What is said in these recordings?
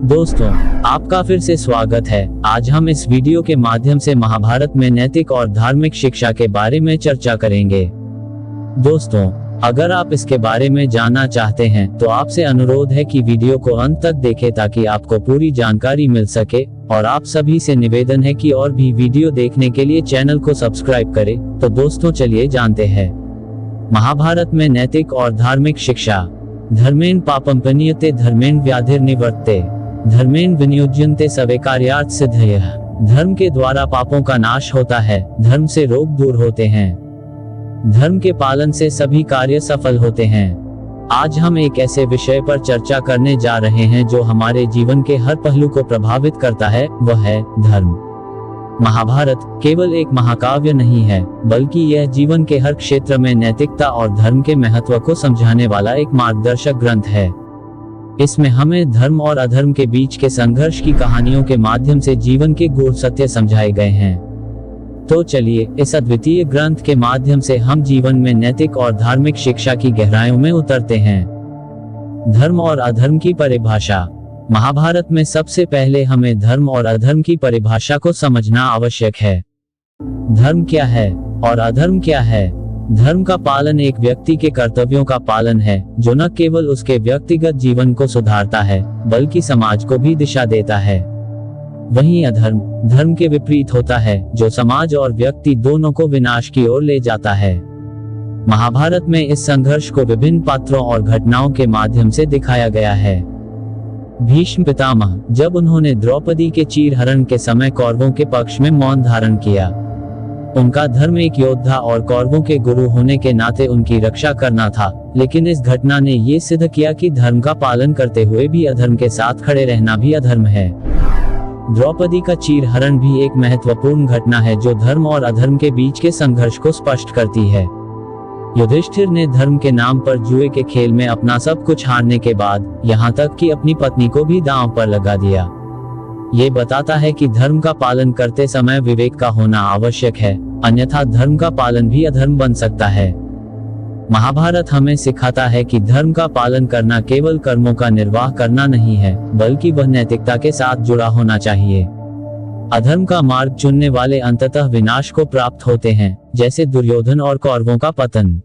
दोस्तों, आपका फिर से स्वागत है। आज हम इस वीडियो के माध्यम से महाभारत में नैतिक और धार्मिक शिक्षा के बारे में चर्चा करेंगे। दोस्तों, अगर आप इसके बारे में जानना चाहते हैं तो आपसे अनुरोध है कि वीडियो को अंत तक देखें ताकि आपको पूरी जानकारी मिल सके, और आप सभी से निवेदन है कि और भी वीडियो देखने के लिए चैनल को सब्सक्राइब करें। तो दोस्तों, चलिए जानते हैं महाभारत में नैतिक और धार्मिक शिक्षा। धर्मेण पापम पनीयते धर्मेण व्याधिर्निवर्ते धर्मेण विनियोज्यन्ते सवे कार्यार्थ सिद्धयः। धर्म के द्वारा पापों का नाश होता है, धर्म से रोग दूर होते हैं, धर्म के पालन से सभी कार्य सफल होते हैं। आज हम एक ऐसे विषय पर चर्चा करने जा रहे हैं जो हमारे जीवन के हर पहलू को प्रभावित करता है, वह है धर्म। महाभारत केवल एक महाकाव्य नहीं है, बल्कि यह जीवन के हर क्षेत्र में नैतिकता और धर्म के महत्व को समझाने वाला एक मार्गदर्शक ग्रंथ है। इसमें हमें धर्म और अधर्म के बीच के संघर्ष की कहानियों के माध्यम से जीवन के गूढ़ सत्य समझाए गए हैं। तो चलिए इस अद्वितीय ग्रंथ के माध्यम से हम जीवन में नैतिक और धार्मिक शिक्षा की गहराइयों में उतरते हैं। धर्म और अधर्म की परिभाषा। महाभारत में सबसे पहले हमें धर्म और अधर्म की परिभाषा को समझना आवश्यक है। धर्म क्या है और अधर्म क्या है? धर्म का पालन एक व्यक्ति के कर्तव्यों का पालन है, जो न केवल उसके व्यक्तिगत जीवन को सुधारता है बल्कि समाज को भी दिशा देता है। वहीं अधर्म धर्म के विपरीत होता है, जो समाज और व्यक्ति दोनों को विनाश की ओर ले जाता है। महाभारत में इस संघर्ष को विभिन्न पात्रों और घटनाओं के माध्यम से दिखाया गया है। भीष्म पितामह, जब उन्होंने द्रौपदी के चीरहरण के समय कौरवों के पक्ष में मौन धारण किया। उनका धर्म एक योद्धा और कौरवों के गुरु होने के नाते उनकी रक्षा करना था, लेकिन इस घटना ने ये सिद्ध किया कि धर्म का पालन करते हुए भी अधर्म के साथ खड़े रहना भी अधर्म है। द्रौपदी का चीरहरण भी एक महत्वपूर्ण घटना है जो धर्म और अधर्म के बीच के संघर्ष को स्पष्ट करती है। युधिष्ठिर ने धर्म के नाम पर जुए के खेल में अपना सब कुछ हारने के बाद यहाँ तक कि अपनी पत्नी को भी दांव पर लगा दिया। ये बताता है कि धर्म का पालन करते समय विवेक का होना आवश्यक है, अन्यथा धर्म का पालन भी अधर्म बन सकता है। महाभारत हमें सिखाता है कि धर्म का पालन करना केवल कर्मों का निर्वाह करना नहीं है, बल्कि वह नैतिकता के साथ जुड़ा होना चाहिए। अधर्म का मार्ग चुनने वाले अंततः विनाश को प्राप्त होते हैं, जैसे दुर्योधन और कौरवों का पतन।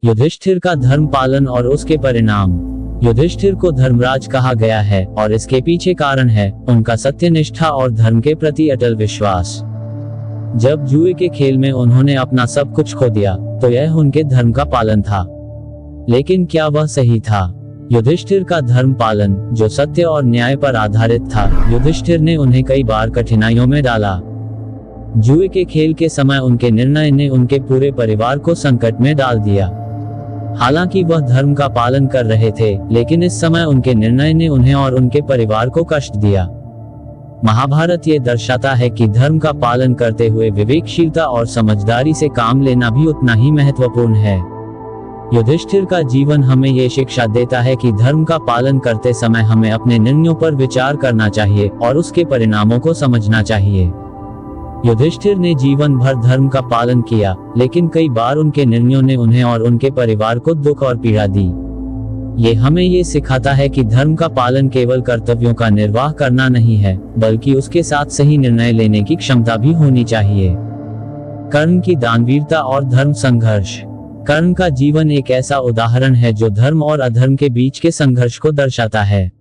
युधिष्ठिर का धर्म पालन और उसके परिणाम। युधिष्ठिर को धर्मराज कहा गया है और इसके पीछे कारण है उनका सत्यनिष्ठा और धर्म के प्रति अटल विश्वास। जब जुए के खेल में उन्होंने अपना सब कुछ खो दिया तो यह उनके धर्म का पालन था, लेकिन क्या वह सही था? युधिष्ठिर का धर्म पालन, जो सत्य और न्याय पर आधारित था, युधिष्ठिर ने उन्हें कई बार कठिनाइयों में डाला। जुए के खेल के समय उनके निर्णय ने उनके पूरे परिवार को संकट में डाल दिया। हालांकि वह धर्म का पालन कर रहे थे, लेकिन इस समय उनके निर्णय ने उन्हें और उनके परिवार को कष्ट दिया। महाभारत ये दर्शाता है कि धर्म का पालन करते हुए विवेकशीलता और समझदारी से काम लेना भी उतना ही महत्वपूर्ण है। युधिष्ठिर का जीवन हमें ये शिक्षा देता है कि धर्म का पालन करते समय हमें अपने निर्णयों पर विचार करना चाहिए और उसके परिणामों को समझना चाहिए। युधिष्ठिर ने जीवन भर धर्म का पालन किया, लेकिन कई बार उनके निर्णयों ने उन्हें और उनके परिवार को दुख और पीड़ा दी। ये हमें ये सिखाता है कि धर्म का पालन केवल कर्तव्यों का निर्वाह करना नहीं है, बल्कि उसके साथ सही निर्णय लेने की क्षमता भी होनी चाहिए। कर्ण की दानवीरता और धर्म संघर्ष। कर्ण का जीवन एक ऐसा उदाहरण है जो धर्म और अधर्म के बीच के संघर्ष को दर्शाता है।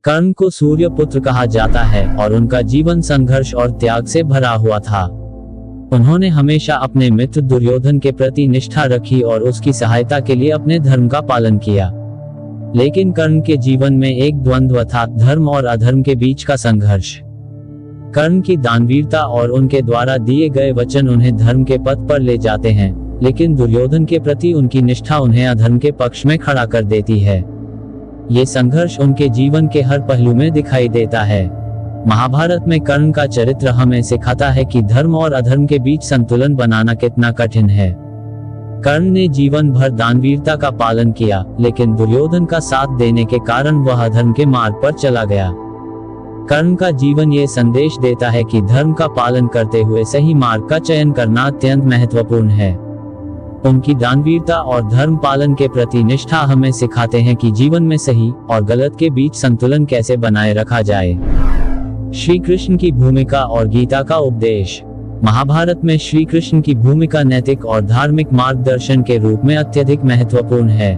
कर्ण को सूर्य पुत्र कहा जाता है और उनका जीवन संघर्ष और त्याग से भरा हुआ था। उन्होंने हमेशा अपने मित्र दुर्योधन के प्रति निष्ठा रखी और उसकी सहायता के लिए अपने धर्म का पालन किया। लेकिन कर्ण के जीवन में एक द्वंद्व था, धर्म और अधर्म के बीच का संघर्ष। कर्ण की दानवीरता और उनके द्वारा दिए गए वचन उन्हें धर्म के पथ पर ले जाते हैं, लेकिन दुर्योधन के प्रति उनकी निष्ठा उन्हें अधर्म के पक्ष में खड़ा कर देती है। ये संघर्ष उनके जीवन के हर पहलू में दिखाई देता है। महाभारत में कर्ण का चरित्र हमें सिखाता है कि धर्म और अधर्म के बीच संतुलन बनाना कितना कठिन है। कर्ण ने जीवन भर दानवीरता का पालन किया, लेकिन दुर्योधन का साथ देने के कारण वह अधर्म के मार्ग पर चला गया। कर्ण का जीवन ये संदेश देता है कि धर्म का पालन करते हुए सही मार्ग का चयन करना अत्यंत महत्वपूर्ण है। उनकी दानवीरता और धर्म पालन के प्रति निष्ठा हमें सिखाते हैं कि जीवन में सही और गलत के बीच संतुलन कैसे बनाए रखा जाए। श्री कृष्ण की भूमिका और गीता का उपदेश। महाभारत में श्री कृष्ण की भूमिका नैतिक और धार्मिक मार्गदर्शन के रूप में अत्यधिक महत्वपूर्ण है।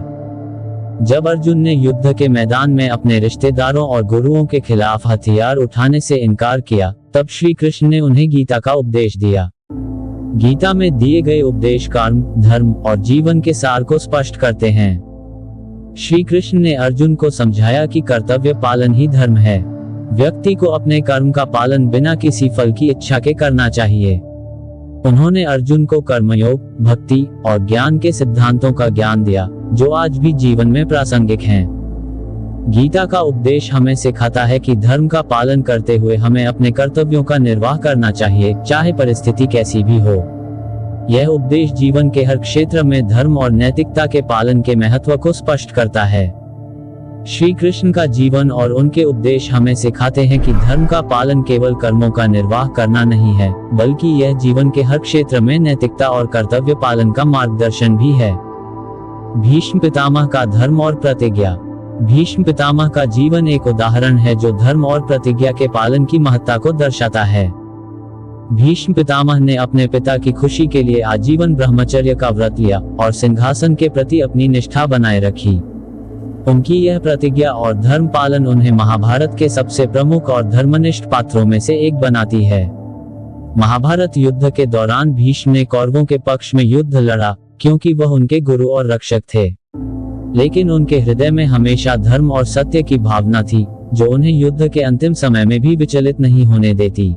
जब अर्जुन ने युद्ध के मैदान में अपने रिश्तेदारों और गुरुओं के खिलाफ हथियार उठाने से इनकार किया, तब श्री कृष्ण ने उन्हें गीता का उपदेश दिया। गीता में दिए गए उपदेश कर्म, धर्म और जीवन के सार को स्पष्ट करते हैं। श्री कृष्ण ने अर्जुन को समझाया कि कर्तव्य पालन ही धर्म है। व्यक्ति को अपने कर्म का पालन बिना किसी फल की इच्छा के करना चाहिए। उन्होंने अर्जुन को कर्मयोग, भक्ति और ज्ञान के सिद्धांतों का ज्ञान दिया, जो आज भी जीवन में प्रासंगिक हैं। गीता का उपदेश हमें सिखाता है कि धर्म का पालन करते हुए हमें अपने कर्तव्यों का निर्वाह करना चाहिए, चाहे परिस्थिति कैसी भी हो। यह उपदेश जीवन के हर क्षेत्र में धर्म और नैतिकता के पालन के महत्व को स्पष्ट करता है। श्री कृष्ण का जीवन और उनके उपदेश हमें सिखाते हैं कि धर्म का पालन केवल कर्मों का निर्वाह करना नहीं है, बल्कि यह जीवन के हर क्षेत्र में नैतिकता और कर्तव्य पालन का मार्गदर्शन भी है। भीष्म पितामह का धर्म और प्रतिज्ञा। भीष्म पितामह का जीवन एक उदाहरण है जो धर्म और प्रतिज्ञा के पालन की महत्ता को दर्शाता है। भीष्म पितामह ने अपने पिता की खुशी के लिए आजीवन ब्रह्मचर्य का व्रत लिया और सिंहासन के प्रति अपनी निष्ठा बनाए रखी। उनकी यह प्रतिज्ञा और धर्म पालन उन्हें महाभारत के सबसे प्रमुख और धर्मनिष्ठ पात्रों में से एक बनाती है। महाभारत युद्ध के दौरान भीष्म ने कौरवों के पक्ष में युद्ध लड़ा, क्योंकि वह उनके गुरु और रक्षक थे। लेकिन उनके हृदय में हमेशा धर्म और सत्य की भावना थी, जो उन्हें युद्ध के अंतिम समय में भी विचलित नहीं होने देती।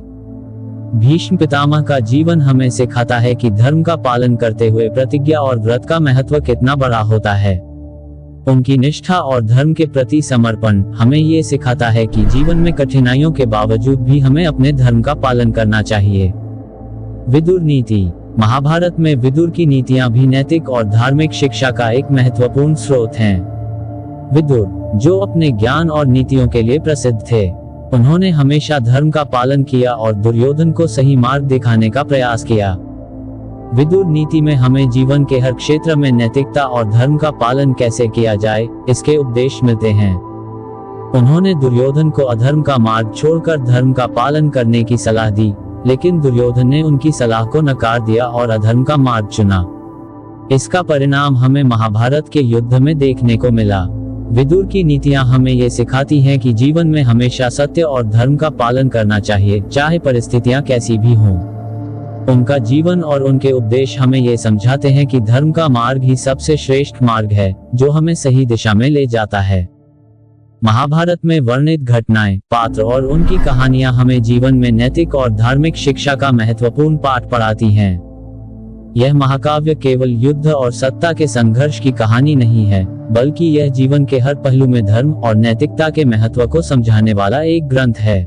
भीष्म पितामह का जीवन हमें सिखाता है कि धर्म का पालन करते हुए प्रतिज्ञा और व्रत का महत्व कितना बड़ा होता है। उनकी निष्ठा और धर्म के प्रति समर्पण हमें ये सिखाता है कि जीवन में कठिनाइयों के बावजूद भी हमें अपने धर्म का पालन करना चाहिए। विदुर नीति। महाभारत में विदुर की नीतियां भी नैतिक और धार्मिक शिक्षा का एक महत्वपूर्ण स्रोत हैं। विदुर, जो अपने ज्ञान और नीतियों के लिए प्रसिद्ध थे, उन्होंने हमेशा धर्म का पालन किया और दुर्योधन को सही मार्ग दिखाने का प्रयास किया। विदुर नीति में हमें जीवन के हर क्षेत्र में नैतिकता और धर्म का पालन कैसे किया जाए, इसके उपदेश मिलते हैं। उन्होंने दुर्योधन को अधर्म का मार्ग छोड़कर धर्म का पालन करने की सलाह दी, लेकिन दुर्योधन ने उनकी सलाह को नकार दिया और अधर्म का मार्ग चुना। इसका परिणाम हमें महाभारत के युद्ध में देखने को मिला। विदुर की नीतियां हमें ये सिखाती हैं कि जीवन में हमेशा सत्य और धर्म का पालन करना चाहिए, चाहे परिस्थितियां कैसी भी हों। उनका जीवन और उनके उपदेश हमें ये समझाते हैं कि धर्म का मार्ग ही सबसे श्रेष्ठ मार्ग है, जो हमें सही दिशा में ले जाता है। महाभारत में वर्णित घटनाएं, पात्र और उनकी कहानियां हमें जीवन में नैतिक और धार्मिक शिक्षा का महत्वपूर्ण पाठ पढ़ाती हैं। यह महाकाव्य केवल युद्ध और सत्ता के संघर्ष की कहानी नहीं है, बल्कि यह जीवन के हर पहलू में धर्म और नैतिकता के महत्व को समझाने वाला एक ग्रंथ है।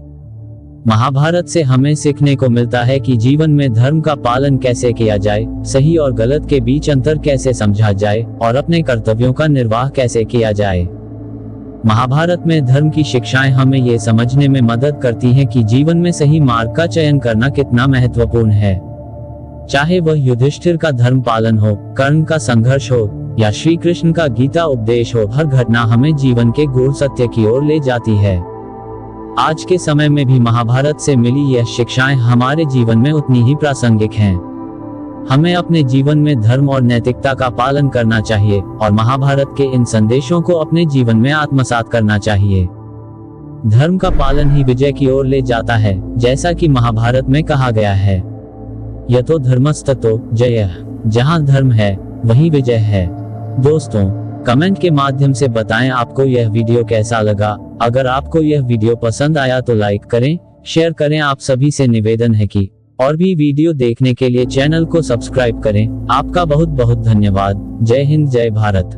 महाभारत से हमें सीखने को मिलता है कि जीवन में धर्म का पालन कैसे किया जाए, सही और गलत के बीच अंतर कैसे समझा जाए और अपने कर्तव्यों का निर्वाह कैसे किया जाए। महाभारत में धर्म की शिक्षाएं हमें ये समझने में मदद करती हैं कि जीवन में सही मार्ग का चयन करना कितना महत्वपूर्ण है। चाहे वह युधिष्ठिर का धर्म पालन हो, कर्ण का संघर्ष हो या श्री कृष्ण का गीता उपदेश हो, हर घटना हमें जीवन के गूढ़ सत्य की ओर ले जाती है। आज के समय में भी महाभारत से मिली यह शिक्षाएं हमारे जीवन में उतनी ही प्रासंगिक हैं। हमें अपने जीवन में धर्म और नैतिकता का पालन करना चाहिए और महाभारत के इन संदेशों को अपने जीवन में आत्मसात करना चाहिए। धर्म का पालन ही विजय की ओर ले जाता है, जैसा कि महाभारत में कहा गया है, यतो धर्मस्ततो जयः। जहां धर्म है वहीं विजय है। दोस्तों, कमेंट के माध्यम से बताएं आपको यह वीडियो कैसा लगा। अगर आपको यह वीडियो पसंद आया तो लाइक करें, शेयर करें। आप सभी से निवेदन है कि और भी वीडियो देखने के लिए चैनल को सब्सक्राइब करें। आपका बहुत बहुत धन्यवाद। जय हिंद, जय भारत।